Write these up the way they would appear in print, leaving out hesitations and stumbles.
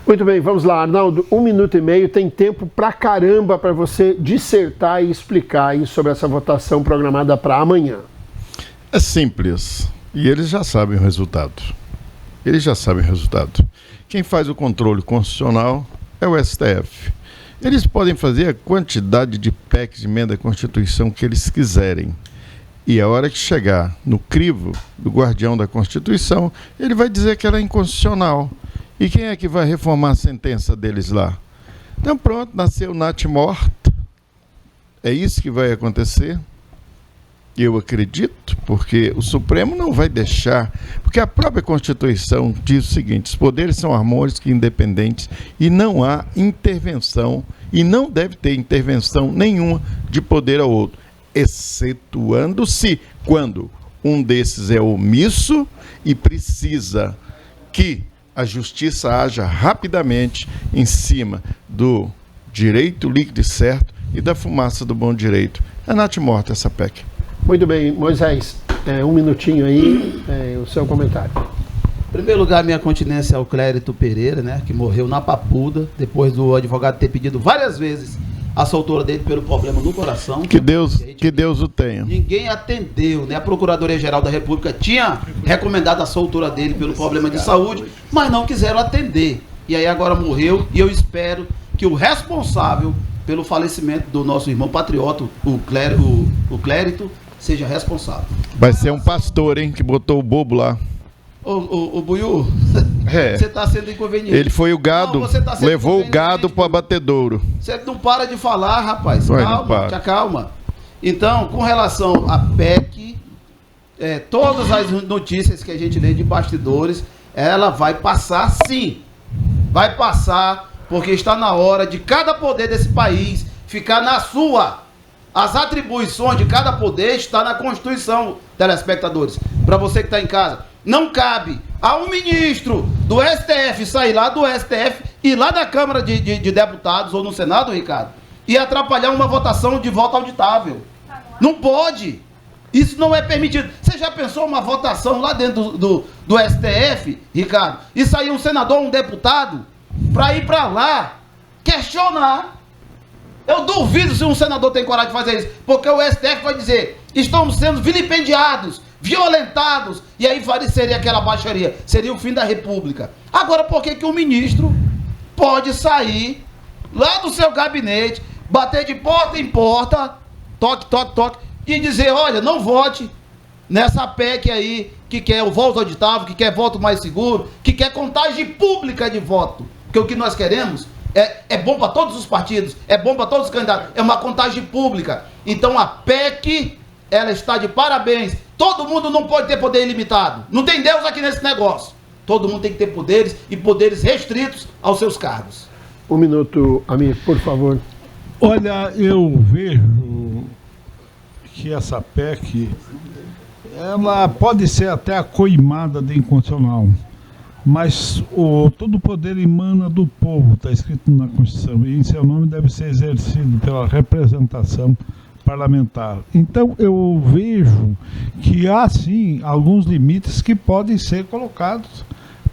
Muito bem, vamos lá, Arnaldo, 1 minuto e meio, tem tempo pra caramba para você dissertar e explicar aí sobre essa votação programada para amanhã. É simples, e eles já sabem o resultado. Quem faz o controle constitucional é o STF. Eles podem fazer a quantidade de PECs de emenda à Constituição que eles quiserem. E a hora que chegar no crivo do guardião da Constituição, ele vai dizer que ela é inconstitucional. E quem é que vai reformar a sentença deles lá? Então pronto, nasceu Nath morta. É isso que vai acontecer? Eu acredito, porque o Supremo não vai deixar, porque a própria Constituição diz o seguinte: os poderes são harmônicos e independentes e não há intervenção, e não deve ter intervenção nenhuma de poder ao outro, excetuando-se quando um desses é omisso e precisa que a justiça haja rapidamente em cima do direito líquido e certo e da fumaça do bom direito. É Nath morta essa PEC. Muito bem, Moisés, 1 minutinho aí, o seu comentário. Em primeiro lugar, minha continência ao Clérito Pereira, né, que morreu na Papuda, depois do advogado ter pedido várias vezes a soltura dele pelo problema no coração. Que Deus o tenha. Ninguém atendeu, né? A Procuradoria-Geral da República tinha recomendado a soltura dele pelo problema de saúde, mas não quiseram atender. E aí agora morreu, e eu espero que o responsável pelo falecimento do nosso irmão patriota, o Clérito, seja responsável. Vai ser um pastor, hein, que botou o bobo lá. Ô Buiú, você está sendo inconveniente. Ele foi o gado, levou o gado para o abatedouro. Você não para de falar, rapaz. Vai, calma, te acalma. Então, com relação à PEC, todas as notícias que a gente lê de bastidores, ela vai passar sim. Vai passar, porque está na hora de cada poder desse país ficar na sua. As atribuições de cada poder está na Constituição, telespectadores. Para você que está em casa. Não cabe a um ministro do STF sair lá do STF e lá da Câmara de Deputados ou no Senado, Ricardo, e atrapalhar uma votação de voto auditável. Não pode. Isso não é permitido. Você já pensou uma votação lá dentro do STF, Ricardo, e sair um senador, um deputado, para ir para lá questionar? Eu duvido se um senador tem coragem de fazer isso, porque o STF vai dizer: estamos sendo vilipendiados, violentados, e aí seria aquela baixaria, seria o fim da República. Agora, por que um ministro pode sair lá do seu gabinete, bater de porta em porta, toque, toque, toque, e dizer: olha, não vote nessa PEC aí, que quer o voto auditável, que quer voto mais seguro, que quer contagem pública de voto, porque o que nós queremos é bom para todos os partidos, é bom para todos os candidatos, é uma contagem pública. Então a PEC, ela está de parabéns. Todo mundo não pode ter poder ilimitado. Não tem Deus aqui nesse negócio. Todo mundo tem que ter poderes, e poderes restritos aos seus cargos. 1 minuto, Amir, por favor. Olha, eu vejo que essa PEC, ela pode ser até acoimada de inconstitucional, mas todo o poder emana do povo, está escrito na Constituição, e em seu nome deve ser exercido pela representação parlamentar. Então eu vejo que há sim alguns limites que podem ser colocados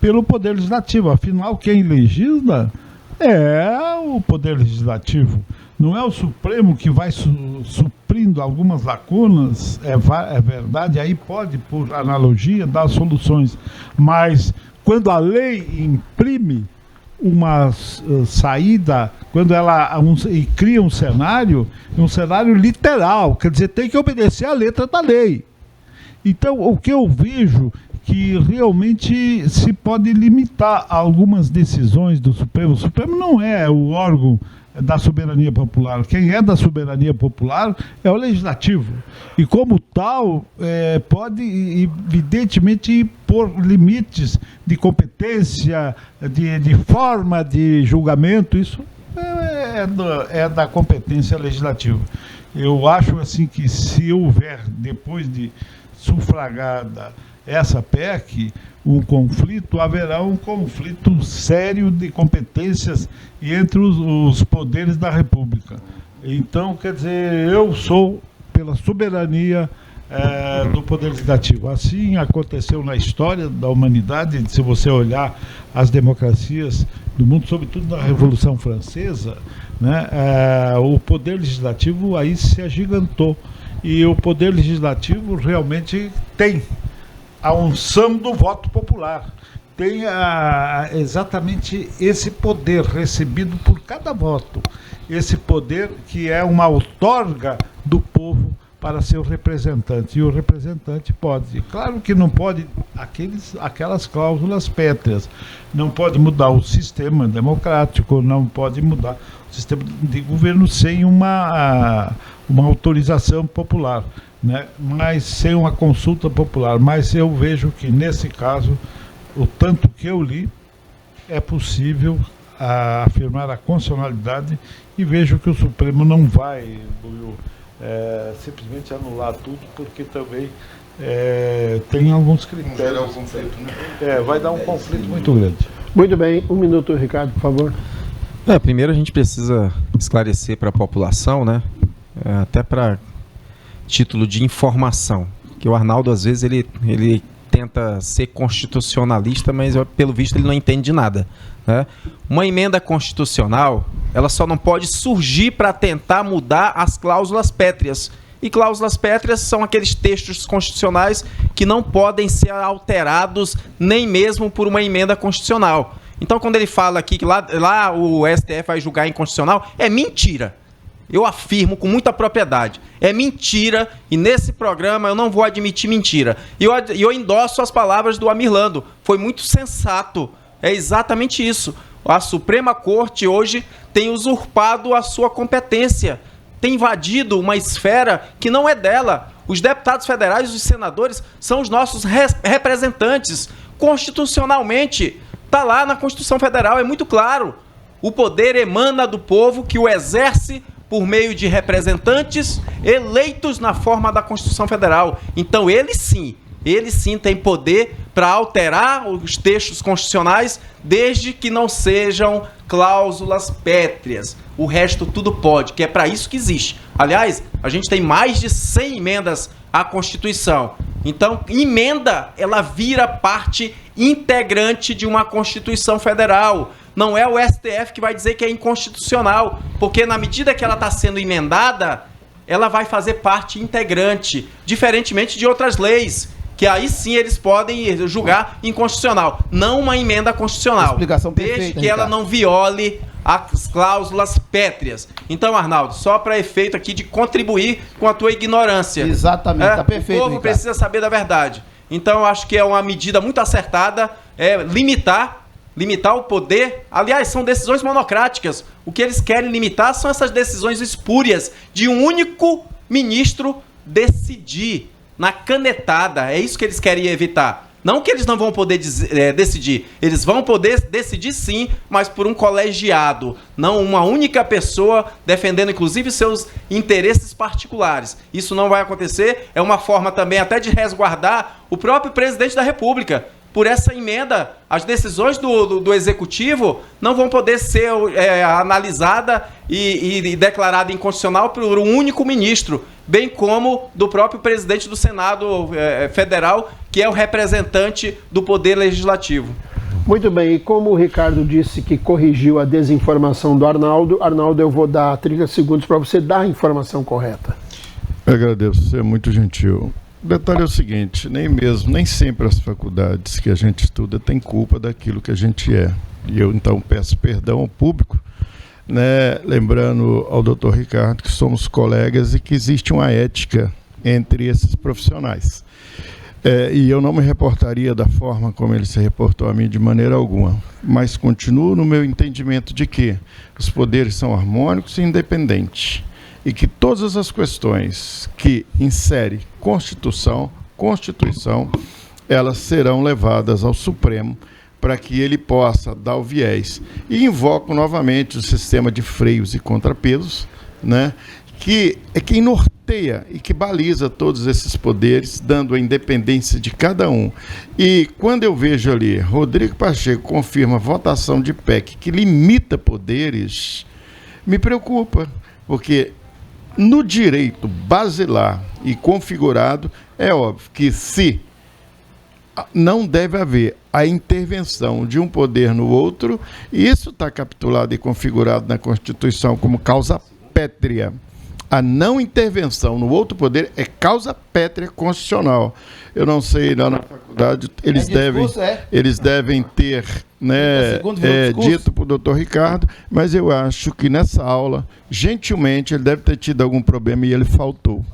pelo Poder Legislativo. Afinal, quem legisla é o Poder Legislativo. Não é o Supremo que vai suprindo algumas lacunas, é verdade, aí pode, por analogia, dar soluções. Mas quando a lei imprime uma saída, quando ela cria um cenário literal, quer dizer, tem que obedecer a letra da lei. Então, o que eu vejo que realmente se pode limitar algumas decisões do Supremo. O Supremo não é o órgão da soberania popular. Quem é da soberania popular é o Legislativo. E como tal, pode evidentemente pôr limites de competência, de forma de julgamento. Isso é da competência legislativa. Eu acho assim que se houver, depois de sufragada essa PEC, um conflito, haverá um conflito sério de competências entre os poderes da República. Então, quer dizer, eu sou pela soberania do Poder Legislativo. Assim aconteceu na história da humanidade. Se você olhar as democracias do mundo, sobretudo na Revolução Francesa, né, o Poder Legislativo aí se agigantou. E o Poder Legislativo realmente tem a unção do voto popular. Tem exatamente esse poder recebido por cada voto. Esse poder que é uma outorga do povo para seu representante. E o representante pode. Claro que não pode aquelas cláusulas pétreas. Não pode mudar o sistema democrático, não pode mudar o sistema de governo sem uma autorização popular, né? Mas sem uma consulta popular. Mas eu vejo que, nesse caso, o tanto que eu li, é possível afirmar a constitucionalidade, e vejo que o Supremo não vai simplesmente anular tudo, porque também tem alguns critérios. Vai dar um conflito muito grande. Muito bem, 1 minuto, Ricardo, por favor. Primeiro a gente precisa esclarecer para a população, né? Até para título de informação, que o Arnaldo às vezes ele tenta ser constitucionalista, mas pelo visto ele não entende de nada, né? Uma emenda constitucional, ela só não pode surgir para tentar mudar as cláusulas pétreas. E cláusulas pétreas são aqueles textos constitucionais que não podem ser alterados nem mesmo por uma emenda constitucional. Então, quando ele fala aqui que lá o STF vai julgar inconstitucional, é mentira. Eu afirmo com muita propriedade. É mentira, e nesse programa eu não vou admitir mentira. E eu endosso as palavras do Amirlando. Foi muito sensato. É exatamente isso. A Suprema Corte hoje tem usurpado a sua competência. Tem invadido uma esfera que não é dela. Os deputados federais e os senadores são os nossos representantes. Constitucionalmente, está lá na Constituição Federal, é muito claro. O poder emana do povo, que o exerce por meio de representantes eleitos na forma da Constituição Federal. Então ele sim tem poder para alterar os textos constitucionais, desde que não sejam cláusulas pétreas. O resto tudo pode, que é para isso que existe. Aliás, a gente tem mais de 100 emendas à Constituição. Então, emenda, ela vira parte integrante de uma Constituição Federal. Não é o STF que vai dizer que é inconstitucional, porque na medida que ela está sendo emendada, ela vai fazer parte integrante, diferentemente de outras leis, que aí sim eles podem julgar inconstitucional, não uma emenda constitucional, explicação perfeita, desde que ela não viole as cláusulas pétreas. Então, Arnaldo, só para efeito aqui de contribuir com a tua ignorância. Exatamente, está perfeito, o povo precisa saber da verdade. Então, eu acho que é uma medida muito acertada, limitar o poder. Aliás, são decisões monocráticas. O que eles querem limitar são essas decisões espúrias de um único ministro decidir na canetada. É isso que eles querem evitar. Não que eles não vão poder decidir. Eles vão poder decidir sim, mas por um colegiado. Não uma única pessoa defendendo inclusive seus interesses particulares. Isso não vai acontecer. É uma forma também até de resguardar o próprio presidente da República. Por essa emenda, as decisões do Executivo não vão poder ser analisadas e declarada inconstitucional por um único ministro, bem como do próprio presidente do Senado Federal, que é o representante do Poder Legislativo. Muito bem, e como o Ricardo disse que corrigiu a desinformação do Arnaldo, eu vou dar 30 segundos para você dar a informação correta. Eu agradeço, você é muito gentil. O detalhe é o seguinte, nem sempre as faculdades que a gente estuda têm culpa daquilo que a gente é. E eu, então, peço perdão ao público, né, lembrando ao doutor Ricardo que somos colegas e que existe uma ética entre esses profissionais. E eu não me reportaria da forma como ele se reportou a mim de maneira alguma, mas continuo no meu entendimento de que os poderes são harmônicos e independentes, e que todas as questões que insere Constituição, elas serão levadas ao Supremo para que ele possa dar o viés. E invoco novamente o sistema de freios e contrapesos, né, que é quem norteia e que baliza todos esses poderes, dando a independência de cada um. E quando eu vejo ali, Rodrigo Pacheco confirma votação de PEC que limita poderes, me preocupa, porque no direito basilar e configurado, é óbvio que se não deve haver a intervenção de um poder no outro, e isso está capitulado e configurado na Constituição como causa pétrea. A não intervenção no outro poder é causa pétrea constitucional. Eu não sei, lá na faculdade eles devem ter, né, dito para o doutor Ricardo, mas eu acho que nessa aula, gentilmente, ele deve ter tido algum problema e ele faltou.